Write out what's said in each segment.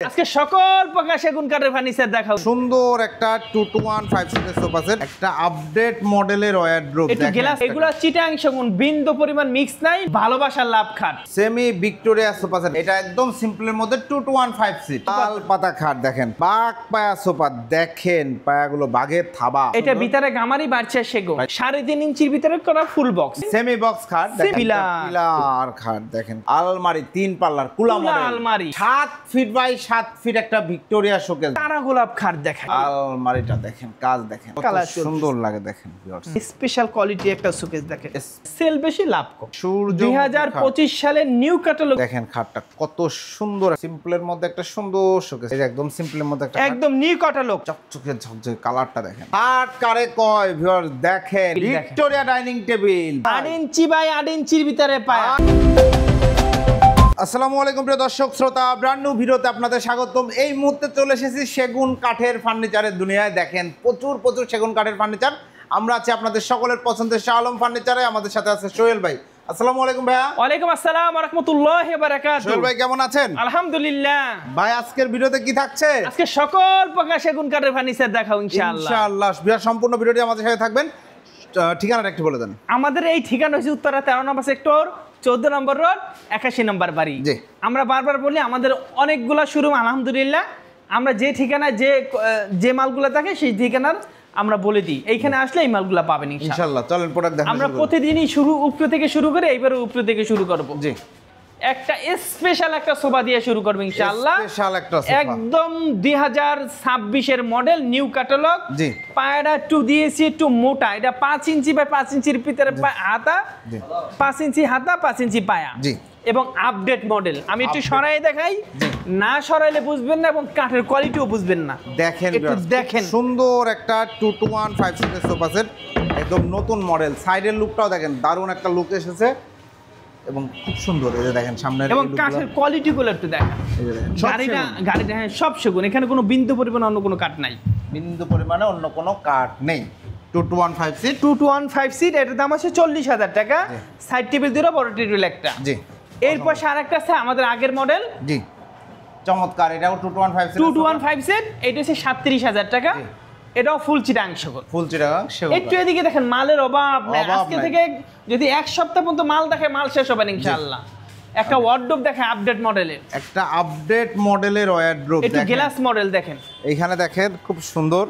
আজকে সকল প্রকার সেগুন কাঠের ফার্নিচার দেখাও। সুন্দর একটা 2-1-5 সিটের সোফা সেট, একটা আপডেট মডেলের ওয়ারড্রোব একটু গ্লাস, এগুলো চিটাং সেগুন, বিন্দু পরিমাণ মিক্স নাই, ভালোবাসার লাভ খাট। সেমি ভিক্টোরিয়া সোফা সেট, এটা একদম সিম্পলের মধ্যে 2-1-5 সিট। লাল পাতা খাট দেখেন, বাঘ পায়া সোফা দেখেন, পায়াগুলো বাঘের থাবা। এটা ভিতরে গামারি বাড়ছে সেগুন, 3.5 ইঞ্চির ভিতরে করা ফুল বক্স, সেমি বক্স খাট দেখেন, পিলার খাট দেখেন, আলমারি 3 পাল্লার কুলা মডেল আলমারি 7 ফিট বাই 7 ফিট, একটা ভিক্টোরিয়া শোকেস। তারা গোলাপ খাট দেখেন, আলমারিটা দেখেন, কাজ দেখেন, কত সুন্দর লাগে দেখেন। স্পেশাল কোয়ালিটি একটা শোকেস দেখেন, সেল বেশি লাভ কম। সূর্য 2025 সালের নিউ ক্যাটালগ দেখেন, খাটটা কত সুন্দর, সিম্পলের মধ্যে একটা সুন্দর শোকেস, এই একদম সিম্পলের মধ্যে একটা একদম নিউ ক্যাটালগ, চকচকে ঝকঝকে কালারটা দেখেন। খাট কারে কয় ভিউয়ার্স দেখেন, Victoria dining table 8 inch by 8 ইঞ্চির ভিতরে পায়া। আসসালামু আলাইকুম প্রিয় দর্শক শ্রোতা, ব্র্যান্ড নিউ ভিডিওতে আপনাদের স্বাগতম। এই মুহূর্তে চলে এসেছি সেগুন কাঠের ফার্নিচারের দুনিয়ায়। দেখেন প্রচুর সেগুন কাঠের ফার্নিচার। আমরা আছি আপনাদের সকলের পছন্দের শাহ আলম ফার্নিচারে। আমাদের সাথে আছে সোহেল ভাই। আসসালামু আলাইকুম ভাইয়া। ওয়ালাইকুম আসসালাম ওয়া রাহমাতুল্লাহি ওয়া বারাকাতুহু। সোহেল ভাই কেমন আছেন? আলহামদুলিল্লাহ। ভাই আজকের ভিডিওতে কি থাকছে? আজকে সকল প্রকার সেগুন কাঠের ফার্নিচার দেখাও ইনশাআল্লাহ। ইনশাআল্লাহ বিয়ার সম্পূর্ণ ভিডিওটি আমাদের সাথে থাকবেন। ঠিকানাটা একটু বলে দেন। আমাদের এই ঠিকানা হচ্ছে উত্তরা 13 নম্বর সেক্টর, 14 নম্বর রোড, 81 নম্বর বাড়ি। আমরা বারবার বলি আমাদের অনেকগুলা শোরুম, আলহামদুলিল্লাহ আমরা যে ঠিকানা যে মালগুলো থাকে সেই ঠিকানার আমরা বলে দিই, এইখানে আসলে এই মালগুলো পাবেন ইনশাআল্লাহ। চলেন প্রোডাক্ট দেখান। আমরা প্রতিদিনই উপর থেকে শুরু করে এইবারে উপর থেকে শুরু করব। জি, একটা স্পেশাল একটা সোফা দিয়ে শুরু করব ইনশাআল্লাহ। স্পেশাল একটা সোফা, একদম 2026 এর মডেল, নিউ ক্যাটালগ। জি, পায়রা একটু দিয়েছি একটু মোটা, এটা 5 ইঞ্চি বাই 5 ইঞ্চির ভিতরে হাতা, 5 ইঞ্চি হাতা, 5 ইঞ্চি পায়া, জি, এবং আপডেট মডেল। আমি একটু সরাই দেখাই, না সরাইলে বুঝবেন না এবং কাঠের কোয়ালিটিও বুঝবেন না। দেখেন দেখেন সুন্দর একটা 2-1-5 সিটের সোফা সেট, একদম নতুন মডেল। সাইডের লুকটাও দেখেন, দারুণ একটা লুক এসেছে এবং খুব সুন্দর। এই যে দেখেন সামনের এবং কাঠের কোয়ালিটিগুলো একটু দেখেন। গাড়িটা হ্যাঁ সব সেগুন, এখানে কোনো বিন্দু পরিমাণ অন্য কোনো কাঠ নাই, বিন্দু পরিমাণে অন্য কোনো কাঠ নেই। 2-1-5 সিট, 2-1-5 সিট, এটার দাম আছে 40,000 টাকা। সাইড টেবিল দিলো, বড় টেবিল একটা। জি, এরপর আরেকটা আছে আমাদের আগের মডেল। জি, চমৎকার। এটাও 2-1-5 সিট, 2-1-5 সিট, এটা হচ্ছে 37,000 টাকা। এটাও ফুল চিটাং সেগুন, ফুল চিটাং সেগুন। একটু এদিকে দেখেন, মালের অভাব নাই। আজকে থেকে যদি এক সপ্তাহ পর্যন্ত মাল দেখে, মাল শেষ হবে না ইনশাআল্লাহ। একটা ওয়ার্ডরোব দেখে আপডেট মডেলের, একটা আপডেট মডেলের ওয়ার্ডরোব একটু গ্লাস মডেল দেখেন। এইখানে দেখেন খুব সুন্দর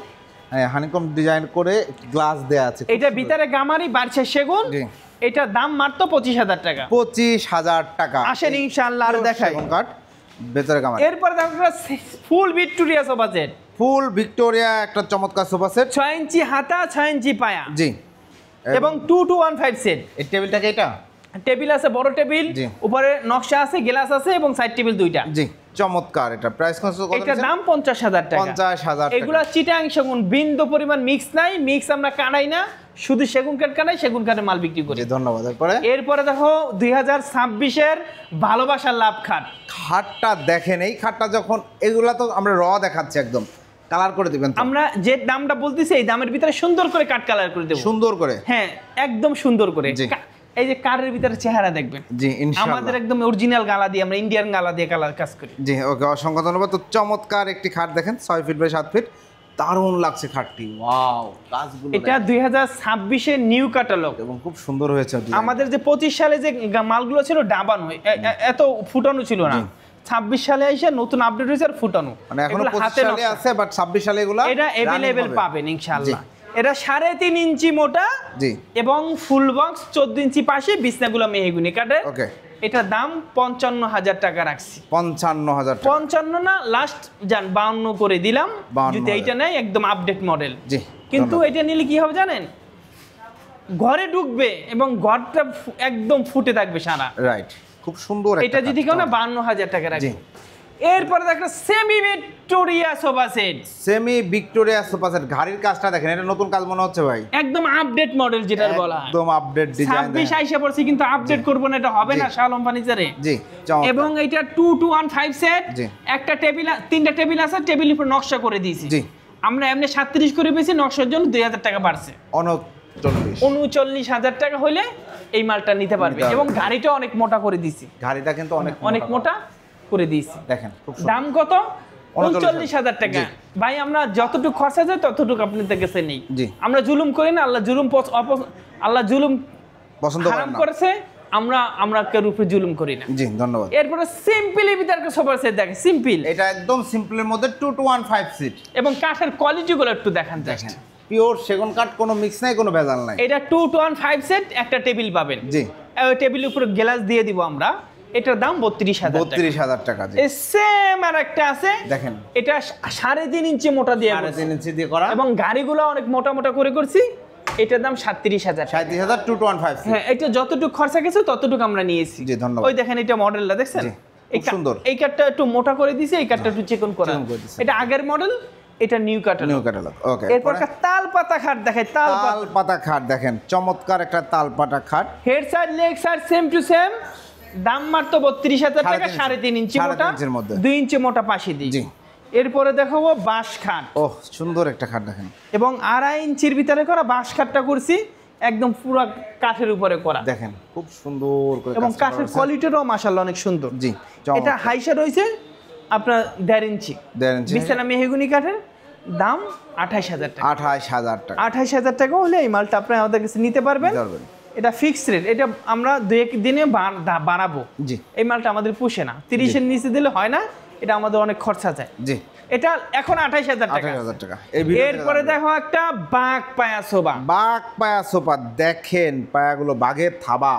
হানিকম ডিজাইন করে গ্লাস দেয়া আছে। এটা ভিতরে গামারি বাড়ছে সেগুন, এটা দাম মাত্র 25,000 টাকা। 25,000 টাকা। আসেন ইনশাআল্লাহ আর দেখাই সেগুন কাঠ ভেতরে গামারি। এরপর দেখো ফুল ভিক্টোরিয়া সোফা সেট, ফুল ভিক্টোরিয়া একটা চমৎকার সোফা সেট, 6 ইঞ্চি হাতা, 6 ইঞ্চি পায়া। জি, এবং 2-1-5 সেট। এই টেবিলটাকে, এটা টেবিল আছে, বড় টেবিল, উপরে নকশা আছে, গ্লাস আছে এবং সাইড টেবিল দুইটা। জি, চমৎকার। এটা প্রাইস কত? এটার দাম 50,000 টাকা। 50,000 টাকা। এগুলা চিটাং সেগুন, বিন্দু পরিমাণ মিক্স নাই, মিক্স আমরা কাটাই না, শুধু সেগুন কাঠ কাটাই, সেগুন কাঠের মাল বিক্রি করি। জি, ধন্যবাদ। এরপরে দেখো 2026 এর ভালোবাসার লাভ খাট। খাটটা দেখেন, এই খাটটা যখন, এগুলা তো আমরা র দেখাচ্ছি, একদম কালার করে দিবেন তো? আমরা যে দামটা বলতেছি এই দামের ভিতরে সুন্দর করে কাট কালার করে দেব। সুন্দর করে, হ্যাঁ একদম সুন্দর করে। এই যে কাঠের ভিতরে চেহারা দেখবেন। জি, ইনশাআল্লাহ আমাদের একদম অরিজিনাল গালা দিয়ে, আমরা ইন্ডিয়ান গালা দিয়ে কালার কাজ করি। জি, ওকে, অসংখ্য ধন্যবাদ। তো চমৎকার একটি খাট দেখেন, 6 ফিট বাই 7 ফিট, দারুণ লাগছে খাটটি। ওয়াও, কাজগুলো এটা 2026 এর নিউ ক্যাটালগ এবং খুব সুন্দর হয়েছে। আমাদের যে 25 সালে যে মালগুলো ছিল ডাবানো, এত ফুটানো ছিল না। 26 সালে এসে নতুন আপডেট হয়েছে আর ফুটানো, মানে এখনো 25 সালে আছে, বাট 26 সালে এগুলো এটা अवेलेबल পাবেন ইনশাআল্লাহ। এটা 3.5 ইঞ্চি মোটা, জি, এবং ফুল বক্স 14 ইঞ্চি পাশে, বিছনাগুলো মেহগুনি কাঠের। ওকে, এটার দাম 55,000 টাকা রাখছি। 55,000 টাকা। 55 না, লাস্ট যান 52 করে দিলাম। যদি এইটা নেই একদম আপডেট মডেল। জি, কিন্তু এটা নিলে কি হবে জানেন, ঘরে ঢুকবে এবং ঘরটা একদম ফুটে থাকবে সারা। রাইট, খুব সুন্দর। এটা যদি কেউ না 52,000 টাকা রাখি। এরপরে দেখো semi Victoria sofa set, semi Victoria sofa set. ঘাড়ির কাজটা দেখেন, এটা নতুন কাজ মনে হচ্ছে ভাই, একদম আপডেট মডেল যেটা বলা হয়, একদম আপডেট ডিজাইন। 26 আইসা পড়ছি কিন্তু আপডেট করব না, এটা হবে না শাহ আলম ফার্নিচারে। জি, এবং এটা 2-1-5 সেট, একটা টেবিল, 3টা টেবিল আছে, টেবিলের উপর নকশা করে দিয়েছি। জি, আমরা এমনি 37 করে পেয়েছি, নকশার জন্য 2,000 টাকা বাড়ছে। 39,000 টাকা হলে এই মালটা নিতে পারবে। এবং গাড়িটা অনেক মোটা করে দিয়েছি, গাড়িটা কিন্তু অনেক মোটা। করে দিয়েছি। দেখেন দাম কত? 39,000 টাকা। ভাই আমরা যতটুকু খরচা যায় ততটুকু আপনাদের কাছে নেই। আমরা জুলুম করি না, আল্লাহ জুলুম পছন্দ করেছে, আমরা কেউ উপরে জুলুম করি না। জি ধন্যবাদ। এরপরে সিম্পল ভিতরে সোফা সেট দেখেন, সিম্পল, এটা একদম সিম্পলের মধ্যে 2 to 1 5 সিট এবং কাঠের কোয়ালিটিগুলো একটু দেখান। দেখেন পিওর সেগুন কাঠ, কোনো মিক্স নাই, কোনো ভেজাল নাই। এটা 2 to 1 5 সেট, একটা টেবিল পাবেন। জি, ওই টেবিলের উপরে গ্লাস দিয়ে দিব আমরা। এটার দাম 32,000 টাকা। জি সেম আর একটা আছে দেখেন, এটা 3.5 ইঞ্চি মোটা দিয়ে, 3.5 ইঞ্চি দিয়ে করা, এবং গাড়িগুলো অনেক মোটা মোটা করে করছি। এটার দাম 37,000। 2 to 1 5 হ্যাঁ, এটা যতটুকু খরচা গেছে ততটুকু আমরা নিয়েছি। জি ধন্যবাদ। ওই দেখেন এটা মডেলটা দেখছেন, খুব সুন্দর। এই কাঠটা একটু মোটা করে দিয়েছি, এই কাঠটা একটু চিকন করা। এটা আগের মডেল, এটা নিউ ক্যাটালগ। ওকে। এরপর তাল পাতা খাট দেখাই। তাল পাতা খাট দেখেন, চমৎকার একটা তাল পাতা খাট। Head side leg side same to same. দাম মাত্র 32,000 টাকা। 3.5 ইঞ্চি মোটা, 2 ইঞ্চি মোটা পাশে দিই। জি। এরপরে দেখাবো বাঁশ খাট। ওহ সুন্দর একটা খাট দেখেন, এবং 2.5 ইঞ্চির ভিতরে করা বাঁশ খাটটা করছি, একদম পুরো কাঠের উপরে করা। দেখেন খুব সুন্দর করে, এবং কাঠের কোয়ালিটিটাও মাশাআল্লাহ অনেক সুন্দর। জি, এটা হাইসা রয়েছে আপনার 1.5 ইঞ্চি বিছানা মেহগনি কাঠের। দাম 28,000 টাকা। 28,000 টাকা। 28,000 টাকা হলে এই মালটা আপনি আমাদের কাছে নিতে পারবেন। এটা ফিক্সড রেট, এটা আমরা 2-1 দিনে বাড়াবো। জি, এই মালটা আমাদের পুষে না, 30-এর নিচে দিলে হয় না, এটা আমাদের অনেক খরচা যায়। জি, এটা এখন 28,000 টাকা। 28,000 টাকা। এরপরে দেখো একটা বাঘ পায়া সোফা। বাঘ পায়া সোফা দেখেন, পায়াগুলো বাঘের থাবা,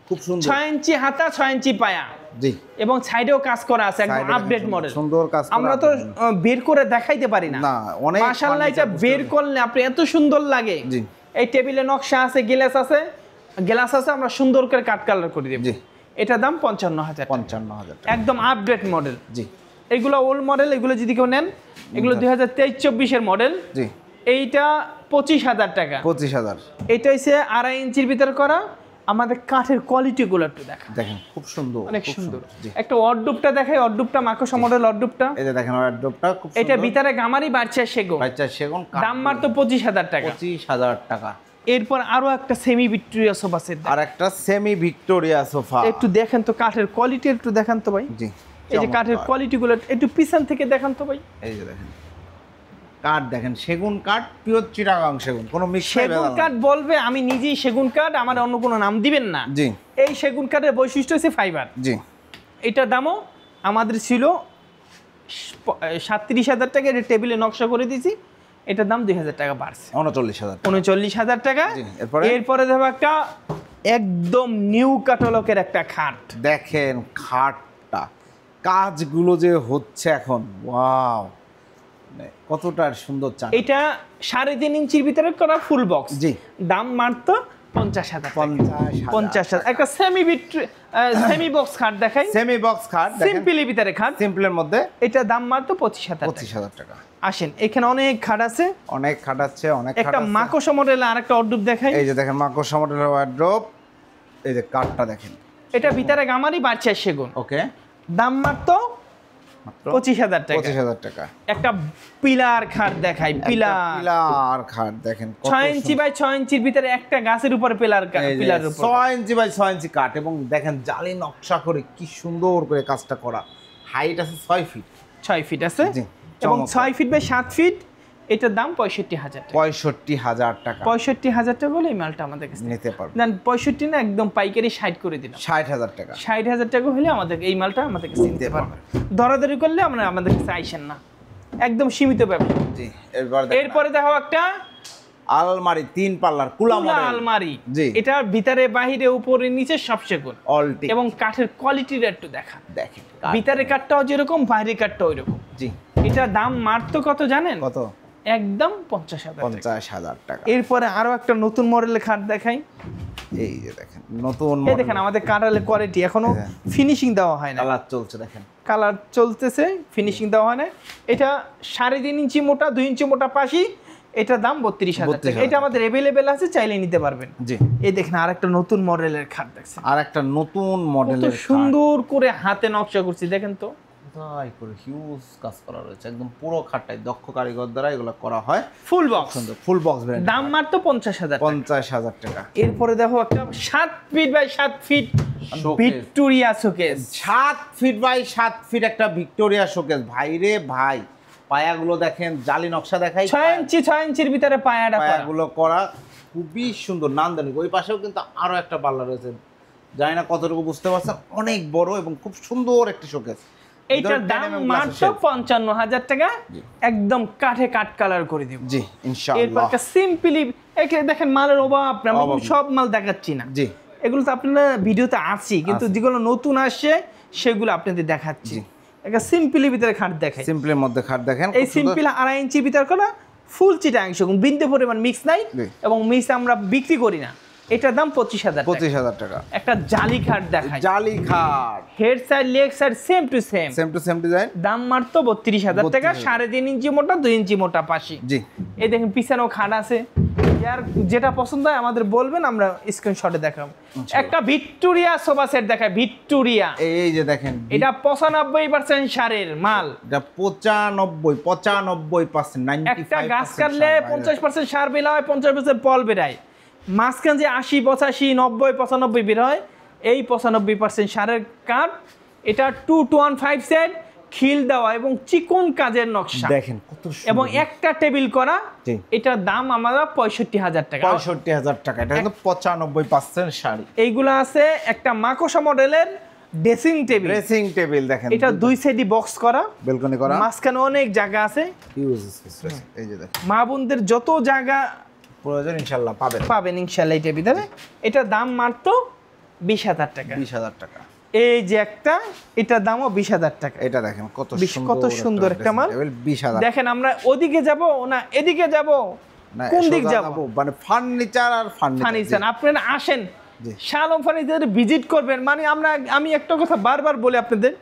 খুব সুন্দর। 6 ইঞ্চি হাতা, 6 ইঞ্চি পায়া। জি, এবং সাইডেও কাজ করা আছে, একদম আপডেট মডেল, সুন্দর কাজ করা। আমরা তো বের করে দেখাইতে পারি না, অনেক মাশাআল্লাহ। এটা বের করলে আপনি এত সুন্দর লাগে। জি, এই টেবিলে নকশা আছে, গ্লাস আছে, আমরা সুন্দর করে কাট কালার করে দেব। জি, এটা দাম 55,000। 55,000 টাকা, একদম আপডেট মডেল। জি, এগুলো ওল্ড মডেল, এগুলো যদি কেউ নেন, এগুলো 2023-24 এর মডেল। জি, এইটা 25,000 টাকা। 25,000। এটা হচ্ছে 2.5 ইঞ্চির ভিতর করা। আমাদের কাঠের কোয়ালিটিগুলো একটু দেখেন খুব সুন্দর, অনেক সুন্দর। একটা ওয়ার্ডরোবটা দেখাই, ওয়ার্ডরোবটা মাকড়সা মডেল ওয়ার্ডরোবটা। এই যে দেখেন ওয়ার্ডরোবটা খুব সুন্দর। এটা ভিতরে গামারি বাড়ছে সেগুন। দাম মাত্র 25,000 টাকা। 25,000 টাকা। এরপর আরো একটা সেমি ভিক্টোরিয়া সোফা সেট, আর একটা সেমি ভিক্টোরিয়া সোফা। একটু দেখেন তো কাঠের কোয়ালিটি, একটু দেখান তো ভাই। জি, এই যে কাঠের কোয়ালিটিগুলো একটু পিছন থেকে দেখান তো ভাই। এই যে দেখেন কাঠ, দেখেন সেগুন কাঠ, পিওর চিটাগাং সেগুন, কোনো মিক্স নাই। সেগুন কাঠ বলবে, আমি নিজেই সেগুন কাঠ, আমার অন্য কোনো নাম দিবেন না। জি, এই সেগুন কাঠের বৈশিষ্ট্য হচ্ছে ফাইবার। জি, এটার দামও আমাদের ছিল 37,000 টাকা। এটা টেবিলে নকশা করে দিয়েছি, এটার দাম 2,000 টাকা বাড়ছে, 39,000 টাকা। এরপরে দেখো একটা একদম নিউ ক্যাটালগের একটা খাট। দেখেন খাটটা, কাজগুলো যে হচ্ছে এখন, ওয়াও, কতটা সুন্দর। এটা 3.5 ইঞ্চির ভিতরে করা ফুল বক্স। জি, দাম মাত্র 50,000। 50,000। একটা সেমি বক্স খাট দেখাই। সেমি বক্স খাট, সিম্পলের ভিতরে খাট, সিম্পলের মধ্যে। এটা দাম মাত্র 25,000 টাকা। আসেন, এখানে অনেক খাট আছে, অনেক খাট আছে, অনেক খাট আছে। একটা মাকড়সা মডেল আর একটা ওয়ার্ডরোব দেখাই। এই যে দেখেন মাকড়সা মডেলের ওয়ার্ডরোব। এই যে কাঠটা দেখেন, এটা ভিতরে গামারি বাড়ছে সেগুন। ওকে। দাম মাত্র 25,000 টাকা। 25,000 টাকা। একটা পিলার খাট দেখাই। পিলার খাট দেখেন, 6 ইঞ্চি বাই 6 ইঞ্চির ভিতরে একটা গাছের উপরে পিলারের উপর 6 ইঞ্চি বাই 6 ইঞ্চি কাঠ, এবং দেখেন জালি নকশা করে কি সুন্দর করে কাজটা করা। হাইট আছে 6 ফিট। 6 ফিট আছে, এবং 6 ফিট বাই 7 ফিট। এটার দাম 65,000 টাকা। 65,000 টাকা। 65,000 টাকা হলে এই মালটা আমাদের কাছে নিতে পারবেন। না 65 না, একদম পাইকারি 60 করে দিলাম। 60,000 টাকা। 60,000 টাকা হলে আমাদের এই মালটা আমাদের কাছে নিতে পারবেন। দরাদরি করলে আমরা আমাদের কাছে আইসেন না, একদম সীমিত ব্যবসা। জি, এরপরে দেখো একটা আলমারি 3 পাল্লার কুলা মডেল আলমারি। জি, এটার ভিতরে বাহিরে উপরে নিচে সব সেগুন, অলটি, এবং কাঠের কোয়ালিটিটা একটু দেখা। দেখেন ভিতরে কাঠটাও যেরকম, বাইরের কাঠটাও ওইরকম। জি, এটা দাম মাত্র কত জানেন? কত? একদম 50,000 টাকা। এরপরে আরো একটা নতুন মডেলের খাট দেখাই। এই যে দেখেন নতুন এই দেখেন আমাদের কাঠের কোয়ালিটি, এখনো ফিনিশিং দেওয়া হয় না, কালার চলছে, দেখেন কালার চলতেছে, ফিনিশিং দেওয়া হয় না। এটা 3.5 ইঞ্চি মোটা, 2 ইঞ্চি মোটা পাশি। এটা দাম 32,000 টাকা। এটা আমাদের अवेलेबल আছে, চাইলে নিতে পারবেন। জি, এই দেখেন আরেকটা নতুন মডেলের খাট দেখছেন, আর একটা নতুন মডেলের খাট, সুন্দর করে হাতে নকশা করছি, দেখেন তো তাই করে হিউজ কাজ করা রয়েছে, একদম পুরো খাটটাই দক্ষ কারিগর দ্বারা এগুলো করা হয়। Full box, full box brand, দাম মাত্র 50,000 50,000 টাকা। এরপরে দেখো একটা 7 feet by 7 feet Victoria showcase 7 feet by 7 feet একটা ভিক্টোরিয়া শোকেস। ভাই রে ভাই, পায়াগুলো দেখেন, জালি নকশা দেখাই, 6 ইঞ্চির ভিতরে পায়াগুলো করা খুবই সুন্দর, নান্দনিক। ওই পাশেও কিন্তু আরো একটা পাল্লা রয়েছে, জানি না কতটুকু বুঝতে পারছেন, অনেক বড় এবং খুব সুন্দর একটি শোকেস। এইটার দাম মাত্র 55,000 টাকা, একদম কাঠে কাট কালার করে দিব। জি ইনশাআল্লাহ। এরপর একটা সিম্পলি দেখেন মালের অভাব না, আমি সব মাল দেখাচ্ছি না। জি, এগুলো তো আপনারা ভিডিওতে আছি, কিন্তু যেগুলো নতুন আসছে সেগুলো আপনাদের দেখাচ্ছি। একটা সিম্পলি ভিতরে খাট দেখাই, সিম্পলের মধ্যে খাট দেখেন। এই সিম্পল 2.5 ইঞ্চি ভিতর করা ফুল চিটাং সেগুন, বিন্দু পরিমাণ মিক্স নাই, এবং মিক্স আমরা বিক্রি করি না। এটার দাম 25,000 টাকা। একটা জালি খাট দেখাই, জালি খাট, head side leg side same to same design, দাম মাত্র 32,000 টাকা। 3.5 ইঞ্চি মোটা, 2 ইঞ্চি মোটা পাশি। জি, এই দেখেন পিছনেও খাট আছে, যার যেটা পছন্দ হয় আমাদের বলবেন, আমরা স্ক্রিনশটে দেখাবো। একটা ভিক্টোরিয়া সোফা সেট দেখায়, ভিক্টোরিয়া, এই যে দেখেন, এটা 95% সারের মাল, এটা 95% একটা গাছ কাটলে 50% সার বের হয়, 50% পল বেরায়, মাঝখান যে 80, 85, 90, 95 বের হয়, এই 95% সারের কাঠ। এটা 2-1-5 সেট, খিল দেওয়া এবং চিকন কাজের নকশা দেখেন কত সুন্দর, এবং একটা টেবিল করা। এটার দাম আমরা 65,000 টাকা। 65,000 টাকা। এটা কিন্তু 95% শাড়ি। এইগুলো আছে একটা মাকোসা মডেলের ড্রেসিং টেবিল, দেখেন, এটা 2 সাইডই বক্স করা, বেলকনি করা, মাঝখানে অনেক জায়গা আছে, ইউজ স্পেস রয়েছে। এই যে দেখেন, মা বোনদের যত জায়গা প্রয়োজন ইনশাআল্লাহ পাবেন ইনশাআল্লাহ এটার ভিতরে। এটার দাম মাত্র 20,000 টাকা। 20,000 টাকা। এই যে একটা, এটার দামও 20,000 টাকা। এটা দেখেন কত সুন্দর একটা মাল। 20,000। দেখেন আমরা ওদিকে যাব না এদিকে যাব, কোন দিক যাব, মানে ফার্নিচার আর ফার্নিচার। আপনারা আসেন শালম ফার্নিচার ভিজিট করবেন। মানে আমি একটা কথা বারবার বলি আপনাদের,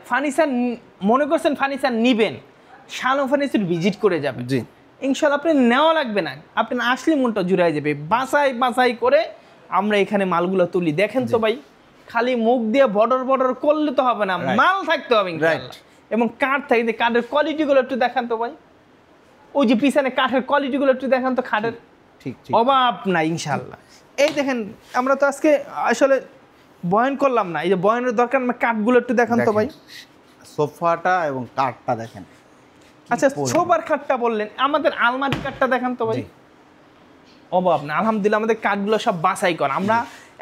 ফার্নিচার মনে করছেন ফার্নিচার নিবেন, শালম ফার্নিচার ভিজিট করে যাবেন। জি ইনশাআল্লাহ আপনি নেওয়া লাগবে না, আপনি আসলে মনটা জুড়াই যাবে। বাছাই করে আমরা এখানে মালগুলো তুলি। দেখেন তো ভাই, খালি মুখ দিয়ে বর্ডার করলে তো হবে না, মাল থাকতে হবে এবং কাঠ থাকতে, কাঠের কোয়ালিটিগুলো একটু দেখান তো ভাই। ওই যে পিছনে কাঠের কোয়ালিটিগুলো একটু দেখান তো, খাটের ঠিক অভাব নাই ইনশাআল্লাহ। এই দেখেন, আমরা তো আজকে আসলে বয়ান করলাম না, এই যে বয়ানের দরকার, কাঠগুলো একটু দেখান তো ভাই। সোফাটা এবং কাঠটা দেখেন। আচ্ছা, সোফার খাটটা বললেন, আমাদের আলমারি কাঠটা দেখান তো ভাই। অভাব না, আলহামদুলিল্লাহ আমাদের কাঠগুলো সব বাছাই করা। আমরা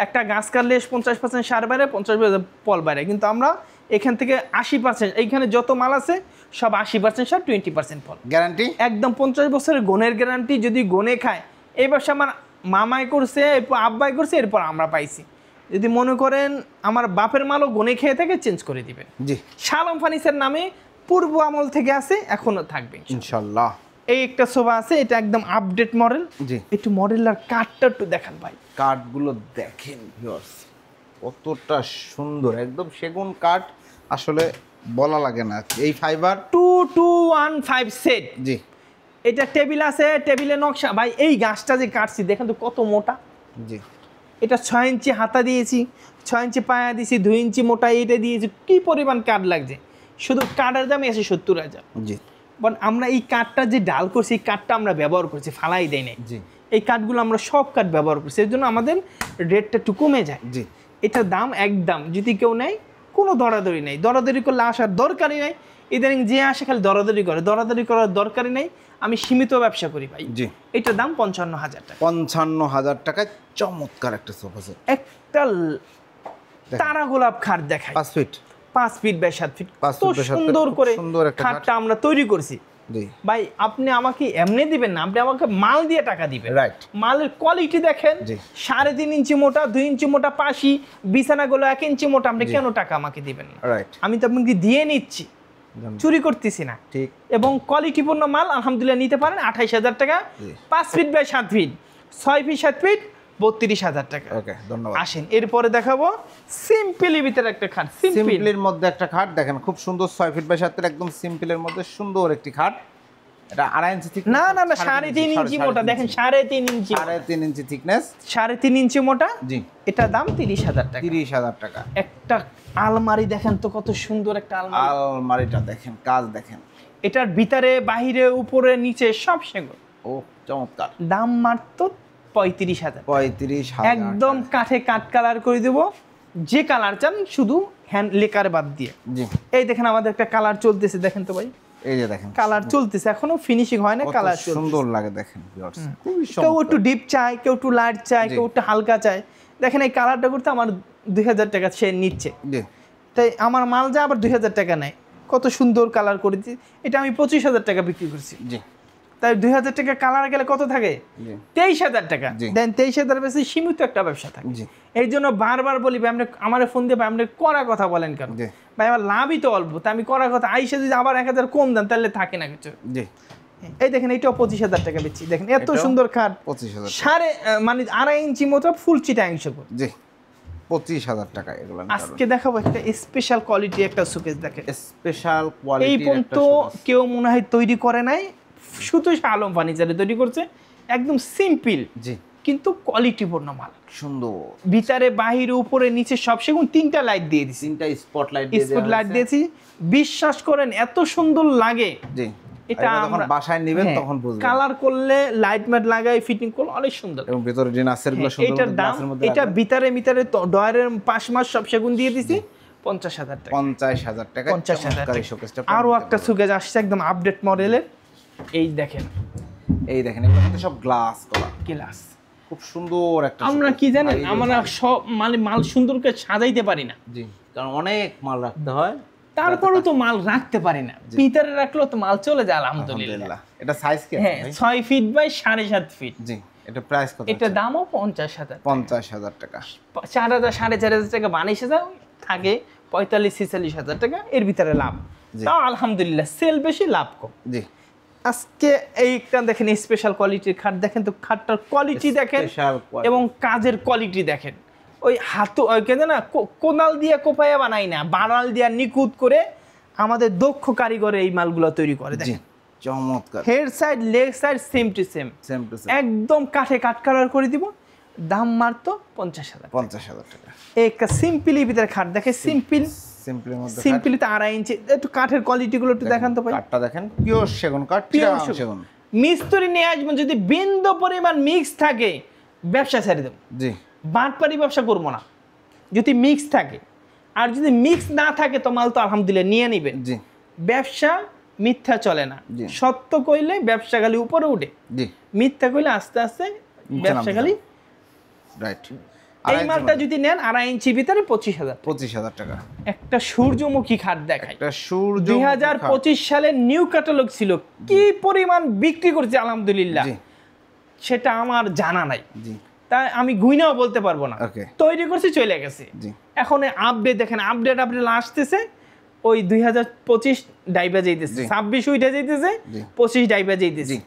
একটা গাছ কাটলে 50% সার বাইরে, 50% পল বাইরে, কিন্তু আমরা এখান থেকে 80%, এইখানে যত মাল আছে সব 80% সার, 20% ফল গ্যারান্টি, একদম 50 বছরের গুণের গ্যারান্টি। যদি গুণে খায়, এই বছর আমার মামাই করছে, এরপর আব্বাই করছে, এরপর আমরা পাইছি। যদি মনে করেন আমার বাপের মালও গুণে খেয়ে থাকে, চেঞ্জ করে দিবেন। জি, শালম ফার্নিচার নামে পূর্ব আমল থেকে আছে, এখনো থাকবে ইনশাআল্লাহ। এই একটা সোফা আছে, এটা একদম আপডেট মডেল। জি, একটু মডেল আর কাঠটা একটু দেখান ভাই। কাঠগুলো দেখেন ভিউয়ার্স, কতটা সুন্দর, একদম সেগুন কাঠ, আসলে বলা লাগে না। এই ফাইবার 2215 সেট। জি, এটা টেবিল আছে, টেবিলের নকশা ভাই। এই গাছটা যে কাটছি দেখেন তো কত মোটা। জি, এটা 6 ইঞ্চি হাতা দিয়েছি, 6 ইঞ্চি পায়া দিয়েছি, 2 ইঞ্চি মোটা এইটা দিয়েছি। কি পরিমাণ কাঠ লাগছে, শুধু কাঠের দামই আছে 70,000। জি, বাট আমরা এই কাঠটা যে ডাল করছি, এই কাঠটা আমরা ব্যবহার করছি, ফালাই দেয় নাই। জি, এই কাঠগুলো আমরা সব কাঠ ব্যবহার করছি, এর জন্য আমাদের রেটটা একটু কমে যায়। জি, এটার দাম একদম, যদি কেউ নেয় কোনো দরাদরি নেই, দরাদরি করলে আসার দরকারই নেই। ইদানিং যে আসে খালি দরাদরি করে, দরাদরি করার দরকারই নেই। আমি সীমিত ব্যবসা করি ভাই। জি, এটার দাম 55,000 টাকা। 55,000 টাকায় চমৎকার একটা সোফা সেট। একটা তারা গোলাপ খাট দেখায়, 5 ফিট 5 ফিট বাই 7 ফিট, 5 তো ফিট বাই 7 ফিট, সুন্দর করে সুন্দর একটা খাটটা আমরা তৈরি করছি। জি ভাই, আপনি আমাকে এমনি দিবেন না, আপনি আমাকে মাল দিয়ে টাকা দিবেন। রাইট, মালের কোয়ালিটি দেখেন, 3.5 ইঞ্চি মোটা, 2 ইঞ্চি মোটা পাশি, বিছানাগুলো 1 ইঞ্চি মোটা, আপনি কেন টাকা আমাকে দিবেন না? রাইট, আমি তো আপনাকে দিয়ে নিচ্ছি, চুরি করতেছি না। ঠিক, এবং কোয়ালিটিপূর্ণ মাল আলহামদুলিল্লাহ নিতে পারেন 28,000 টাকা। 5 feet by 7 feet, 6 feet 7 feet, 32,000 টাকা। ওকে, ধন্যবাদ। আসেন এরপরে দেখাবো সিম্পলের ভিতরে একটা খাট। সিম্পলের মধ্যে একটা খাট দেখেন, খুব সুন্দর, 6 ফিট বাই 7 ফিট, একদম সিম্পলের মধ্যে সুন্দর একটি খাট। এটা 2.5 ইঞ্চি থিকনেস, না 3.5 ইঞ্চি মোটা, দেখেন 3.5 ইঞ্চি, 3.5 ইঞ্চি থিকনেস, 3.5 ইঞ্চি মোটা। জি, এটা দাম 30,000 টাকা। 30,000 টাকা। একটা আলমারি দেখেন তো কত সুন্দর একটা আলমারি। আলমারিটা দেখেন, কাজ দেখেন, এটার ভিতরে বাহিরে উপরে নিচে সব সেগুন। ও চমৎকার। দাম মাত্র 35,000, 35,000 একদম কাঠে কাঠ কালার করে দেব, যে কালার চান শুধু হ্যান্ড লেকার বাদ দিয়ে। জি, এই দেখেন আমাদের একটা কালার চলতেছে, দেখেন তো ভাই, এই যে দেখেন কালার চলতেছে, এখনো ফিনিশিং হয় না, কালার সুন্দর লাগে দেখেন ভিউয়ার্স, খুবই কেউ একটু সুন্দর। ডিপ চায়, কেউ একটু লাইট চায়, কেউ একটু হালকা চায়। দেখেন এই কালারটা করতে আমার 2,000 টাকা সে নিচ্ছে, জি, তাই আমার মাল যা আবার 2,000 টাকা নেয়। কত সুন্দর কালার করেছি, এটা আমি 25,000 টাকা বিক্রি করছি। জি, তাই 2,000 টাকা কালার গেলে কত থাকে? জি, 23,000 টাকা। জি। দেন 23,000 বেশি সীমিত একটা ব্যবসা থাকে। জি, এই জন্য বারবার বলি ভাই, আপনি আমার ফোন দিয়ে ভাই আপনি করা কথা বলেন কেন? জি, ভাই আমার লাভই তো অল্প, তাই আমি করা কথা আইসে যদি আবার 1,000 কম দেন তাহলে থাকে না কিছু। জি, এই দেখেন এইটাও 25,000 টাকা বেচছি, দেখেন এত এটাও সুন্দর খাট, 25,000 মানে 2.5 ইঞ্চি মতো ফুল চিটাংশ। জি, 25,000 টাকা এগুলো। আজকে দেখাবো একটা স্পেশাল কোয়ালিটি একটা শোকেস, দেখেন স্পেশাল এই কোয়ালিটির পর্যন্ত কেউ মনে হয় তৈরি করে নাই, শুধু শাহ আলম ফার্নিচারে তৈরি করছে, একদম সিম্পল জি, কিন্তু কোয়ালিটিপূর্ণ মাল। সুন্দর, ভিতরে বাহিরে উপরে নিচে সব সেগুন 3টা লাইট দিয়ে দিছি, 3টা স্পটলাইট স্পট লাইট দিয়েছি। বিশ্বাস করেন এত সুন্দর লাগে। জি, এটা যখন আমরা বাসায় নেবেন তখন বুঝবেন। কালার করলে লাইট ম্যাট লাগাই ফিটিং করলে অনেক সুন্দর। এবং ভিতরে যে নাসের গুলো সুন্দর, এটার দাম, এটা ভিতরে ডয়ারের 5 মাস সব সেগুন দিয়ে দিছি 50,000 টাকা। 50,000 টাকা। 50,000 টাকা। শোকেসটা আরো একটা সুকেজ আসছে একদম আপডেট মডেলের, এই দেখেন, এই দেখেন এগুলো কিন্তু সব গ্লাস করা, গ্লাস। খুব সুন্দর একটা আমরা শোকেস। কি জানেন, ভারী আমরা ভারী। সব মানে মাল সুন্দর করে সাজাইতে পারি না, জি, কারণ অনেক মাল রাখতে হয়, তারপরেও তো মাল রাখতে পারি না, ভিতরে রাখলেও তো মাল চলে যায় আলহামদুলিল্লাহ। আলহামদুলিল্লাহ। এটা সাইজ কি আছে হ্যাঁ, ভাই? 6 ফিট বাই 7.5 ফিট। জি, এটা প্রাইস কত? এটা দামও 50,000, 50,000 টাকা। 4,000 4,500 টাকা বানিয়েছে, যাও থাকে 45-46,000 টাকা, এর ভিতরে লাভ। জি। তাও আলহামদুলিল্লাহ সেল বেশি লাভ কম। জি, আজকে এইটা দেখেন স্পেশাল কোয়ালিটির খাট, দেখেন তো খাটটার কোয়ালিটি দেখেন Special quality। এবং কাজের কোয়ালিটি দেখেন। ওই ওই কেন না কোদাল দিয়ে কোপায়া বানাই না, বাড়াল দিয়ে নিখুঁত করে আমাদের দক্ষ কারিগর এই মালগুলো তৈরি করে। জি, দেখেন চমৎকার, head side leg side same to same, same to same. একদম কাঠে কাঠ কালার করে দিব, দাম মাত্র 50,000। 50,000 টাকা। একটা সিম্পলি ভিতরে খাট দেখে, সিম্পল সিম্পলের মধ্যে সিম্পলি তো 2.5 ইঞ্চি। একটু কাঠের কোয়ালিটি গুলো একটু দেখান তো ভাই। কাঠটা দেখেন, পিওর সেগুন কাঠ, Pure চিটাগাং সেগুন। সেগুন। মিস্ত্রি নিয়ে আসবেন, যদি বিন্দু পরিমাণ মিক্স থাকে ব্যবসা ছেড়ে দেব, জি, বাটপারি ব্যবসা করবো না যদি মিক্স থাকে। আর যদি মিক্স না থাকে তো মাল তো আলহামদুলিল্লাহ নিয়ে নিবেন। জি, ব্যবসা মিথ্যা চলে না, জি। সত্য কইলে ব্যবসা খালি উপরে উঠে, জি, মিথ্যা কইলে আস্তে আস্তে ব্যবসা খালি। রাইট। এই মালটা যদি নেন 2.5 ইঞ্চি ভিতরে 25,000। 25,000 টাকা। একটা সূর্যমুখী খাট দেখাই, একটা সূর্য 2025 সালের নিউ ক্যাটালগ ছিল, কি পরিমাণ বিক্রি করছে আলহামদুলিল্লাহ জি, সেটা আমার জানা নাই, জি, তাই আমি গুইনাও বলতে পারবো না। ওকে, তৈরি করছি চলে গেছে। জি, এখন আপডেট দেখেন, আপডেট আসতেছে, ওই 2025 ডাইবা যাইতেছে, জি। 26 উইটা যাইতেছে, জি। 25 ডাইবা যাইতেছে। জি,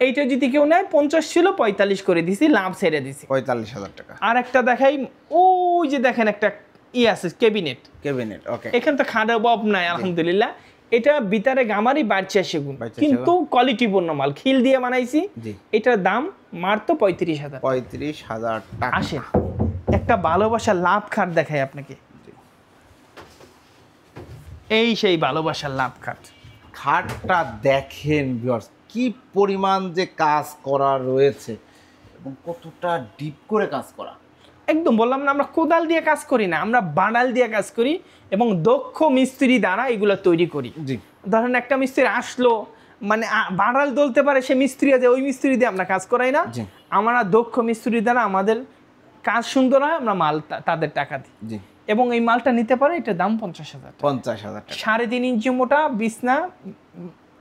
এইটা যদি কেউ নেয় 50 ছিল 45 করে দিছি, লাভ ছেড়ে দিছি। 45,000 টাকা। আর একটা দেখাই, ওই যে দেখেন একটা আছে ক্যাবিনেট, ক্যাবিনেট, ওকে, এখানে তো খাটের অভাব নাই আলহামদুলিল্লাহ। এটা ভিতরে গামারি বাড়ছে সেগুন, বাড়ছে কিন্তু কোয়ালিটিপূর্ণ মাল, খিল দিয়ে বানাইছি। জি, এটার দাম মাত্র 35,000। 35,000 টাকা। আসেন একটা ভালোবাসার লাভ খাট দেখাই আপনাকে, এই সেই ভালোবাসার লাভ খাট। খাটটা দেখেন ভিউয়ার্স, কি পরিমাণ যে কাজ করা রয়েছে এবং কতটা ডিপ করে কাজ করা। একদম বললাম না, আমরা কোদাল দিয়ে কাজ করি না, আমরা বাড়াল দিয়ে কাজ করি এবং দক্ষ মিস্ত্রি দ্বারা এগুলো তৈরি করি। জি, ধরেন একটা মিস্ত্রি আসলো, মানে বাড়াল দলতে পারে সে মিস্ত্রি আছে, ওই মিস্ত্রি দিয়ে আমরা কাজ করাই না। জি, আমরা দক্ষ মিস্ত্রি দ্বারা আমাদের কাজ সুন্দর হয়, আমরা মাল তাদের টাকা দিই। জি, এবং এই মালটা নিতে পারে, এটার দাম 50,000। 50,000 টাকা। 3.5 ইঞ্চি মোটা বিছনা,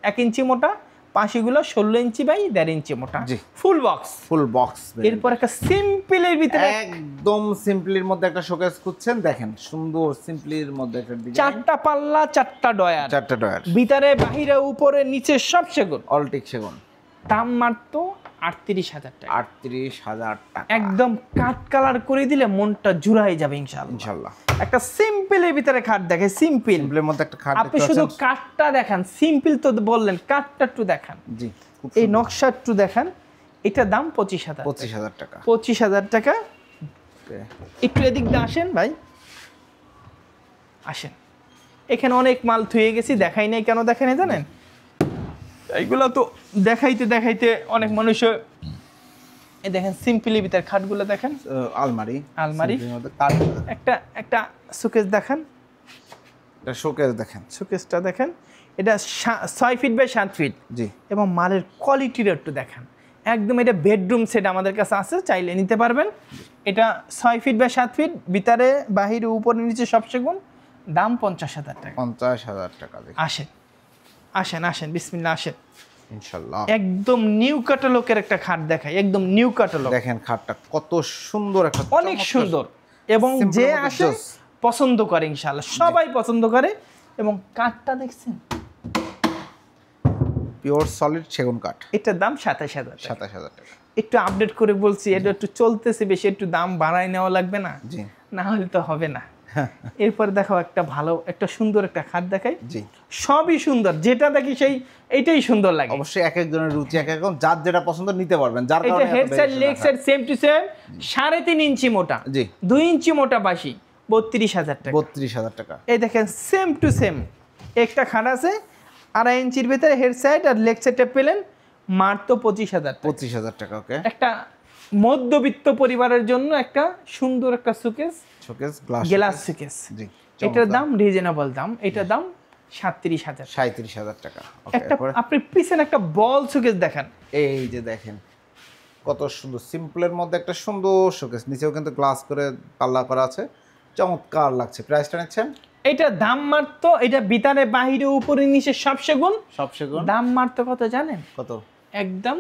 1 ইঞ্চি মোটা, পাশিগুলো 16 ইঞ্চি বাই 1.5 ইঞ্চি মোটা, জি। ফুল বক্স। Full box. এরপর একটা সিম্পলের ভিতরে একদম সিম্পলির মধ্যে একটা শোকেস খুঁজছেন, দেখেন সুন্দর সিম্পলির মধ্যে একটা ডিজাইন, 4টা পাল্লা 4টা ডয়ার, 4টা ডয়ার, ভিতরে বাহিরে উপরে নিচে সব সেগুন, অলটিক সেগুন। দাম মাত্র 38,000 টাকা। 38,000 টাকা। একদম কাট কালার করে দিলে মনটা জুড়াই যাবে ইনশাআল্লাহ। ইনশাআল্লাহ। একটা সিম্পলের ভিতরে খাট দেখে, সিম্পল। সিম্পলের মধ্যে একটা খাট আপনি দেখতে শুধু পাচ্ছেন। কাঠটা দেখান, সিম্পল তো বললেন, কাঠটা একটু দেখান, জি, খুব এই সুন্দর। নকশা একটু দেখান। এটা দাম 25,000। 25,000 টাকা। 25,000 টাকা। ওকে, একটু এদিক দিয়ে আসেন ভাই, আসেন। এখানে অনেক মাল থুয়ে গেছি, দেখাই নাই কেন দেখাই নাই জানেন? এইগুলো তো দেখাইতে দেখাইতে অনেক মানুষ এই দেখেন সিম্পলি ভিতরে খাটগুলো দেখেন, আলমারি আলমারি সিম্পলের মধ্যে কাঠ, একটা শোকেস দেখেন, এটা শোকেস দেখেন, শোকেসটা দেখেন, এটা 6 ফিট বাই 7 ফিট জি। এবং মালের কোয়ালিটিটা একটু দেখেন, একদম এটা বেডরুম সেট আমাদের কাছে আছে, চাইলে নিতে পারবেন। এটা 6 ফিট বাই 7 ফিট, ভিতরে বাহিরে উপরে নিচে সব সেগুন, দাম 50,000 টাকা। 50,000 টাকা দেখি। আসেন আসেন আসেন, বিসমিল্লাহ আসেন। ইনশাআল্লাহ একদম নিউ ক্যাটালগের একটা খাট দেখাই, একদম নিউ ক্যাটালগ। দেখেন খাটটা কত সুন্দর, একটা অনেক সুন্দর এবং Simple যে মধ্যে আসে জোস। পছন্দ করে, ইনশাআল্লাহ সবাই পছন্দ করে। এবং কাঠটা দেখছেন, পিওর সলিড সেগুন কাঠ, এটার দাম 27,000 টাকা। 27,000 টাকা। একটু আপডেট করে বলছি, এটা একটু চলতেছে বেশি, একটু দাম বাড়ায় নেওয়া লাগবে না, জি না হলে তো হবে না। এরপরে দেখো একটা ভালো একটা সুন্দর একটা খাট দেখাই, জি। সবই সুন্দর, যেটা দেখি সেই এইটাই সুন্দর লাগে। অবশ্যই এক একজনের রুচি এক এক রকম, যার যেটা পছন্দ নিতে পারবেন। যার এটা কারণে head side leg side same to same, 3.5 ইঞ্চি মোটা, জি। 2 ইঞ্চি মোটা বাসি, 32,000 টাকা। 32,000 টাকা। এই দেখেন সেম টু সেম একটা খাট আছে 2.5 ইঞ্চির ভিতরে, হেড সাইড আর লেগ সাইডটা পেলেন মাত্র 25,000 টাকা। 25,000 টাকা। ওকে। একটা মধ্যবিত্ত পরিবারের জন্য একটা সুন্দর একটা সুকেস, শোকেস গ্লাস সুকেস, জি। এটার দাম রিজনেবল দাম, এটার দাম 37,000। 37,000 টাকা। ওকে। একটা আপনি পিছনে একটা বল সুকেস দেখেন, এই যে দেখেন কত সুন্দর, সিম্পলের মধ্যে একটা সুন্দর শোকেস, নিচেও কিন্তু গ্লাস করে পাল্লা করা আছে, চমৎকার লাগছে। প্রাইসটা নিচ্ছেন? এটার দাম মাত্র, এটা ভিতরে বাহিরে উপরে নিচে সব সেগুন, সব সেগুন। দাম মাত্র কত জানেন? কত? একদম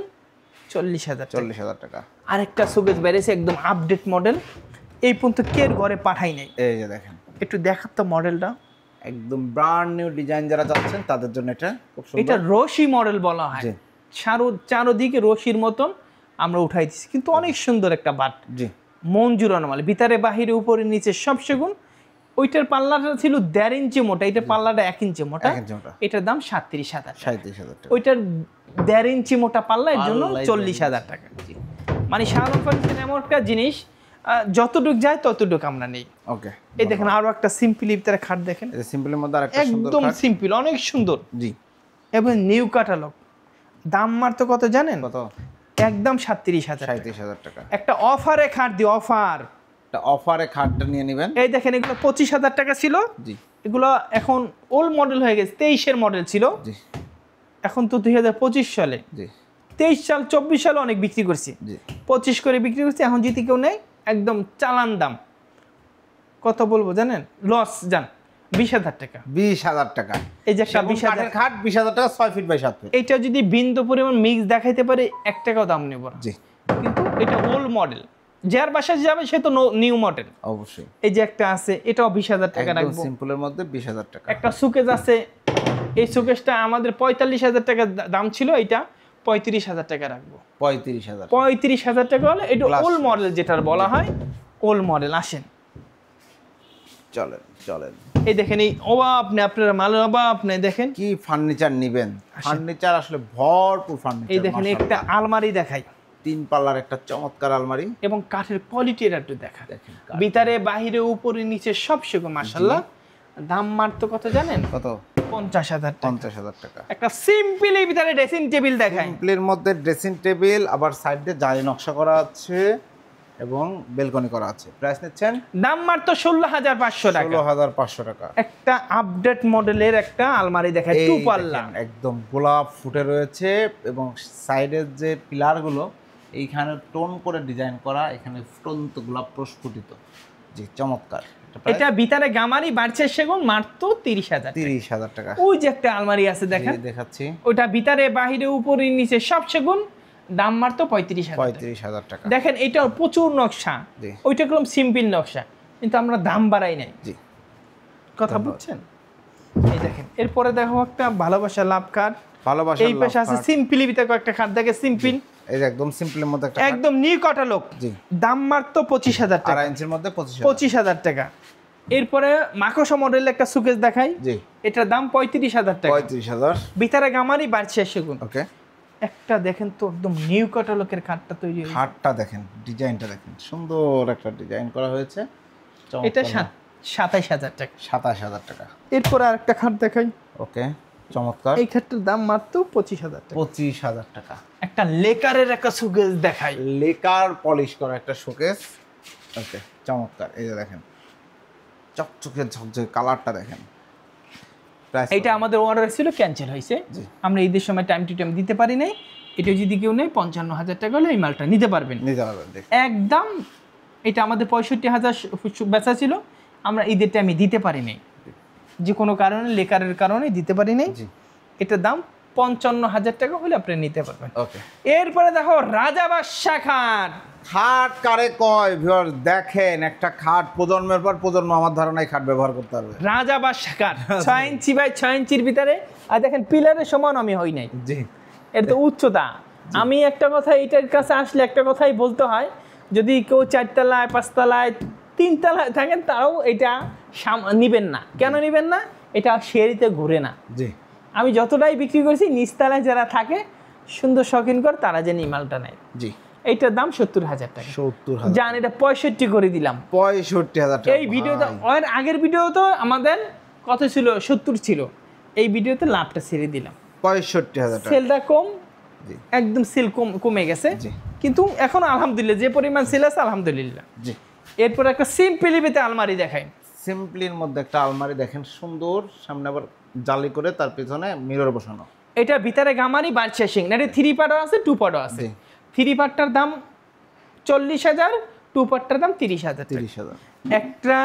40,000। 40,000 টাকা। আরেকটা সুকেস বেরিয়েছে একদম আপডেট মডেল, এই পর্যন্ত কেউ ঘরে পাঠাই নাই। এই যে দেখেন, একটু দেখার তো মডেলটা, একদম ব্র্যান্ড নিউ ডিজাইন যারা চাচ্ছেন তাদের জন্য এটা খুব সুন্দর। এটা রশি মডেল বলা হয়, জি। চারোদিকে রশির মতন আমরা উঠাই দিচ্ছি, কিন্তু অনেক সুন্দর একটা বাট, জি। মন জুড়ানো মাল, ভিতরে বাহিরে উপরে নিচে সব সেগুন। ওইটার পাল্লাটা ছিল 1.5 ইঞ্চি মোটা, এটার পাল্লাটা 1 ইঞ্চি মোটা, 1 ইঞ্চি মোটা। এটার দাম 37,000। 37,000 টাকা। ওইটার 1.5 ইঞ্চি মোটা পাল্লা, এর জন্য পাল্লাই 40,000 টাকা। মানে শাহরুখ ফার্নিচার এমন একটা জিনিস, যতটুক যায় ততটুক আমরা নেই। ওকে। এই দেখেন আরো একটা সিম্পলি ভিতরে খাট দেখেন, এই সিম্পলের মধ্যে আরেকটা সুন্দর একদম খাট। সিম্পল, অনেক সুন্দর জি। এবং নিউ ক্যাটালগ। দাম মাত্র কত জানেন? কত? একদম 37,000। 37,000 টাকা। একটা অফারে খাট দিই, অফার। একটা অফারে খাটটা নিয়ে নেবেন। এই দেখেন এগুলো 25,000 টাকা ছিল, জি। এগুলো এখন ওল্ড মডেল হয়ে গেছে, 23-এর মডেল ছিল, জি। এখন তো 2025 সালে, জি। 23 সাল 24 সালে অনেক বিক্রি করছি, জি। 25 করে বিক্রি করছি। এখন যদি কেউ নেই একদম চালান দাম কত বলবো জানেন? লস যান, 20,000 টাকা। 20,000 টাকা। এই যে একটা 20,000 কাঠের খাট 20,000 টাকা, 6 ফিট বাই 7 ফিট। এটা যদি বিন্দু পরিমাণ মিক্স দেখাইতে পারে 1 টাকাও দাম নেব না, জি। কিন্তু এটা ওল্ড মডেল, যার বাসায় যাবে সে তো নিউ মডেল। অবশ্যই। এই যে একটা আছে, এটাও 20,000 টাকা একদম রাখবো। সিম্পলের মধ্যে 20,000 টাকা। একটা সুকেস আছে, এই সুকেসটা আমাদের 45,000 টাকা দাম ছিল, এটা 35,000 টাকা রাখবো। 35,000। 35,000 টাকা হলে এটা Glass ওল্ড মডেল, যেটা বলা হয় ওল্ড মডেল। আসেন চলেন চলেন। এই দেখেন, এই অভাব নেই আপনারা, মালের অভাব নেই। দেখেন কি ফার্নিচার নেবেন? ফার্নিচার আসলে ভরপুর ফার্নিচার। এই দেখেন একটা আলমারি দেখাই, 3 পাল্লার একটা চমৎকার আলমারি, এবং কাঠের কোয়ালিটি একটু দেখা, দেখেন ভিতরে বাহিরে উপরে নিচে সব সেগুন, মাশাআল্লাহ। দাম মাত্র কত জানেন? কত? 50,000 টাকা। 50,000 টাকা। একটা সিম্পলি ভিতরে ড্রেসিং টেবিল দেখাই, সিম্পলের মধ্যে ড্রেসিং টেবিল, আবার সাইডে জালি নকশা করা আছে এবং বেলকনি করা আছে। প্রাইস নিচ্ছেন? দাম মাত্র 16,500 টাকা। 16,500 টাকা। একটা আপডেট মডেলের একটা আলমারি দেখাই, এই 2 পাল্লা, দেখেন, একদম গোলাপ ফুটে রয়েছে এবং সাইডের যে পিলারগুলো এইখানে টোন করে ডিজাইন করা, এখানে ফুটন্ত গোলাপ প্রস্ফুটিত। জি, চমৎকার। এটা ভিতরে গামারি বাড়ছে সেগুন মাত্র 30,000। 30,000 টাকা। ওই যে একটা আলমারি আছে দেখেন, এই দেখাচ্ছি, ওটা ভিতরে বাহিরে উপরে নিচে সব সেগুন, দাম মাত্র 35,000। 35,000 টাকা। দেখেন এটা প্রচুর নকশা, জি। ওইটা একদম সিম্পল নকশা, কিন্তু আমরা দাম বাড়াই নাই। জি। কথা বুঝছেন? এই দেখেন এরপরে দেখো একটা ভালোবাসা লাভ কার্ড, ভালোবাসা এই পাশে আছে সিম্পলি ভিতরে একটা কার্ড দেখে, সিম্পল এই যে একদম সিম্পলের মধ্যে একটা একদম নিউ ক্যাটালগ। জি। দাম মাত্র 25,000 টাকা। 2.5 ইঞ্চির মধ্যে 25,000। 25,000 টাকা। এরপরে মাকড়সা মডেলের একটা সুকেস দেখাই, জি। এটার দাম 35,000 টাকা। 35,000। ভিতরে গামারি বাড়ছে সেগুন। ওকে। একটা দেখেন তো একদম নিউ ক্যাটালগের কার্ডটা তৈরি হয়েছে, খাটটা দেখেন, ডিজাইনটা দেখেন, সুন্দর একটা ডিজাইন করা হয়েছে। এটা 27,000 টাকা। 27,000 টাকা। এরপরে আরেকটা খাট দেখাই, ওকে, চমৎকার। এই খাটটার দাম মাত্র 25,000 টাকা। 25,000 টাকা। একটা একটা লেকারের একটা শোকেস দেখাই। লেকার পলিশ করা একটা শোকেস। ওকে, চমৎকার। এই যে দেখেন চকচকে ঝকঝকে কালারটা দেখেন। এটা আমাদের অর্ডার ছিল, ক্যান্সেল হয়েছে। আমরা ঈদের সময় টাইম টু টাইম দিতে পারি নাই। এটা যদি কেউ নেয় 55,000 টাকা হলে এই মালটা নিতে পারবেন। একদম এটা আমাদের 65,000 বেচা ছিল, আমরা ঈদের টাইমে দিতে পারি নাই, যে কোনো কারণে লেকারের কারণে দিতে পারি নাই। এটার দাম 55,000 টাকা হলে আপনি নিতে পারবেন। ওকে, এরপরে দেখো রাজা বাদশাহ খাট। খাট কারে কয় ভিউয়ার্স, দেখেন একটা খাট প্রজন্মের পর প্রজন্ম আমার ধারণায় খাট ব্যবহার করতে পারবে। রাজা বাদশাহ খাট 6 ইঞ্চি বাই 6 ইঞ্চির ভিতরে। আর দেখেন পিলারের সমান আমি হই নাই, জি এটা তো উচ্চতা। আমি একটা কথা এটার কাছে আসলে একটা কথাই বলতে হয়, যদি কেউ 4 তলায় 5 তলায় 3 তলায় থাকেন তাও এটা নিবেন না। কেন নিবেন না? এটা সিঁড়িতে ঘুরে না। জি, আমি যতটাই বিক্রি করেছি নিচতলায় যারা থাকে সুন্দর শৌখিন করে তারা যেন এই মালটা নেয়। জি, এইটার দাম 70,000 টাকা। 70,000 জান এটা 65 করে দিলাম। 65,000 টাকা। এই ভিডিওতে ওর আগের ভিডিও তো আমাদের কত ছিল? 70 ছিল। এই ভিডিওতে লাভটা ছেড়ে দিলাম। 65,000 টাকা। সেলটা কম, একদম সেল কমে গেছে, কিন্তু এখন আলহামদুলিল্লাহ যে পরিমাণ সেল আছে আলহামদুলিল্লাহ। জি, এরপর একটা সিম্পলি পেতে আলমারি দেখাই। সিম্পলির মধ্যে একটা আলমারি দেখেন, সুন্দর, সামনে আবার জালি করে তার পিছনে মিরর বসানো। এটা ভিতরে গামারি বার্চেসিং, এটা 3 পার্টও আছে 2 পার্টও আছে। 3 পার্টটার দাম 40,000, 2 পার্টটার দাম 30,000। 30,000। একটা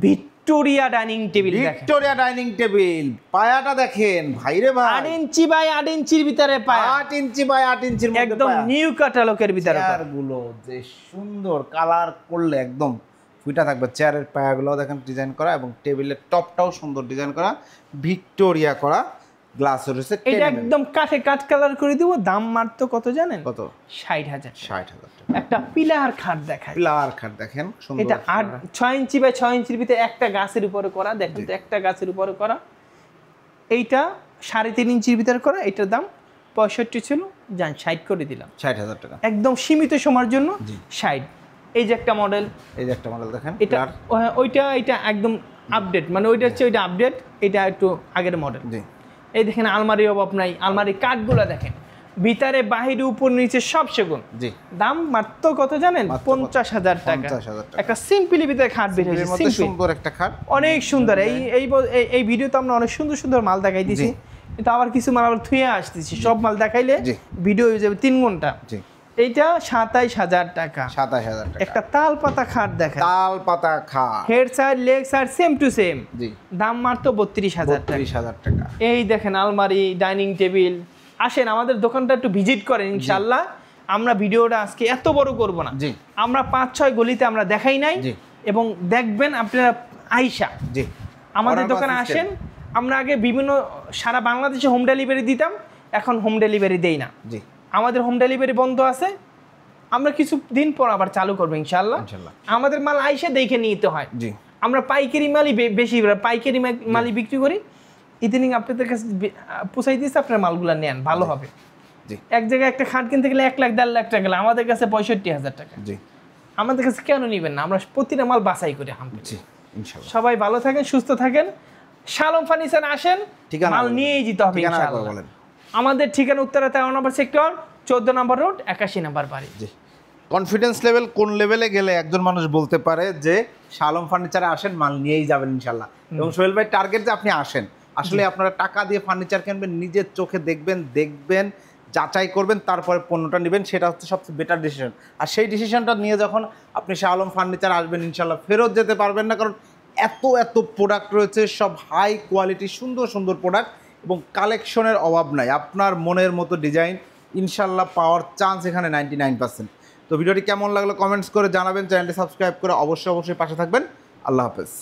ভিক্টোরিয়া ডাইনিং টেবিল দেখেন। ভিক্টোরিয়া ডাইনিং টেবিল, পায়াটা দেখেন ভাইরে ভাই, 8 ইঞ্চি বাই 8 ইঞ্চির ভিতরে পায়া, 8 ইঞ্চি বাই 8 ইঞ্চির মধ্যে একদম নিউ ক্যাটালগের ভিতরে। চেয়ারগুলো যে সুন্দর কালার করলে একদম ফুটা থাকবে। চেয়ারের পায়াগুলো দেখেন ডিজাইন করা, এবং টেবিলের টপটাও সুন্দর ডিজাইন করা, ভিক্টোরিয়া করা, গ্লাস রয়েছে। এটা একদম কাঠে কাঠ কালার করে দিব। দাম মাত্র কত জানেন? কত? 60,000। 60,000 টাকা। একটা পিলার খাট দেখায়। পিলার খাট দেখেন সুন্দর। এটা 6 ইঞ্চি বাই 6 ইঞ্চির ভিতরে একটা গাছের উপরে করা, দেখেন তো একটা গাছের উপরে করা। এইটা 3.5 ইঞ্চির ভিতরে করা। এটার দাম 65 ছিল, জান 60 করে দিলাম। 60,000 টাকা একদম সীমিত সময়ের জন্য 60। এই যে একটা মডেল, এই যে একটা মডেল দেখেন, এটা ওইটা এটা একদম আপডেট, মানে ওইটা হচ্ছে ওইটা আপডেট, এটা একটু আগের মডেল। জি, এই দেখেন আলমারি অভাব নাই। আলমারি কাঠগুলো দেখেন, ভিতরে বাহিরে উপর নিচে সব সেগুন। জি, দাম মাত্র কত জানেন? 50,000 টাকা। 50,000 টাকা। একটা সিম্পলি ভিতরে খাট বের হয়েছে, সিম্পল, সুন্দর একটা খাট, অনেক সুন্দর। এই ভিডিওতে আমরা অনেক সুন্দর সুন্দর মাল দেখাই দিছি, কিন্তু আবার কিছু মাল আবার থুয়ে আসতেছি। সব মাল দেখাইলে ভিডিও হয়ে যাবে 3 ঘন্টা। জি, এইটা 27,000 টাকা। 27,000 টাকা। একটা তাল পাতা খাট দেখায়, তাল পাতা খাট, head side leg side same to same. জি, দাম মাত্র 32,000 টাকা। 32,000 টাকা। এই দেখেন আলমারি, ডাইনিং টেবিল। আসেন আমাদের দোকানটা একটু ভিজিট করেন, ইনশাআল্লাহ। আমরা ভিডিওটা আজকে এত বড় করব না, জি, আমরা 5-6 গলিতে আমরা দেখাই নাই, এবং দেখবেন আপনারা আইসা জি আমাদের দোকানে আসেন। আমরা আগে বিভিন্ন সারা বাংলাদেশে হোম ডেলিভারি দিতাম, এখন হোম ডেলিভারি দেই না। জি, আমাদের হোম ডেলিভারি বন্ধ আছে, আমরা কিছু দিন পর আবার চালু করবো ইনশাআল্লাহ। আমাদের মাল আইসা দেখে নিতে হয়। জি, আমরা পাইকারি মালই বেশি, পাইকারি মালই বিক্রি করি। ইদানিং আপনাদের কাছে পোষাই দিয়েছে, আপনার মালগুলো নেন, ভালো হবে। জি, এক জায়গায় একটা খাট কিনতে গেলে 1 লাখ 1.5 লাখ টাকা গেলে, আমাদের কাছে 65,000 টাকা। জি, আমাদের কাছে কেন নিবেন না? আমরা প্রতিটা মাল বাছাই করে হাম। জি, ইনশাআল্লাহ। সবাই ভালো থাকেন, সুস্থ থাকেন। শালম ফার্নিচার আসেন, মাল নিয়েই যেতে হবে ইনশাআল্লাহ। আমাদের ঠিকানা উত্তরা 13 নম্বর সেক্টর, 14 নম্বর রোড, 81 নম্বর বাড়ি। জি, কনফিডেন্স লেভেল কোন লেভেলে গেলে একজন মানুষ বলতে পারে যে শালম ফার্নিচারে আসেন, মাল নিয়েই যাবেন ইনশাআল্লাহ। এবং সোহেল ভাই টার্গেট যে আপনি আসেন, আসলে আপনারা টাকা দিয়ে ফার্নিচার কিনবেন, নিজের চোখে দেখবেন, যাচাই করবেন, তারপরে পণ্যটা নেবেন, সেটা হচ্ছে সবচেয়ে বেটার ডিসিশন। আর সেই ডিসিশনটা নিয়ে যখন আপনি শাহ আলম ফার্নিচার আসবেন, ইনশাআল্লাহ ফেরত যেতে পারবেন না, কারণ এত প্রোডাক্ট রয়েছে, সব হাই কোয়ালিটি সুন্দর প্রোডাক্ট, এবং কালেকশনের অভাব নাই। আপনার মনের মতো ডিজাইন ইনশাআল্লাহ পাওয়ার চান্স এখানে 99%। তো ভিডিওটি কেমন লাগলো কমেন্টস করে জানাবেন, চ্যানেলটি সাবস্ক্রাইব করে অবশ্যই পাশে থাকবেন। আল্লাহ হাফেজ।